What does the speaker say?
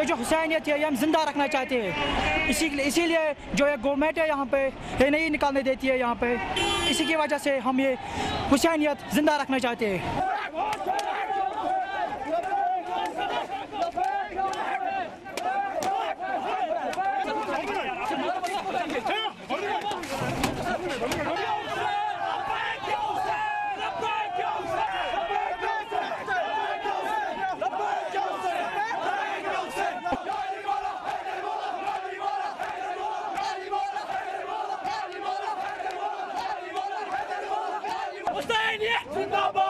जो हुसैनियत है ये हम जिंदा रखना चाहते हैं। इसीलिए जो ये गवर्नमेंट है यहाँ पे ये नहीं निकालने देती है यहाँ पे, इसी की वजह से हम ये हुसैनियत जिंदा रखना चाहते हैं। हुसैनियत जिंदाबाद।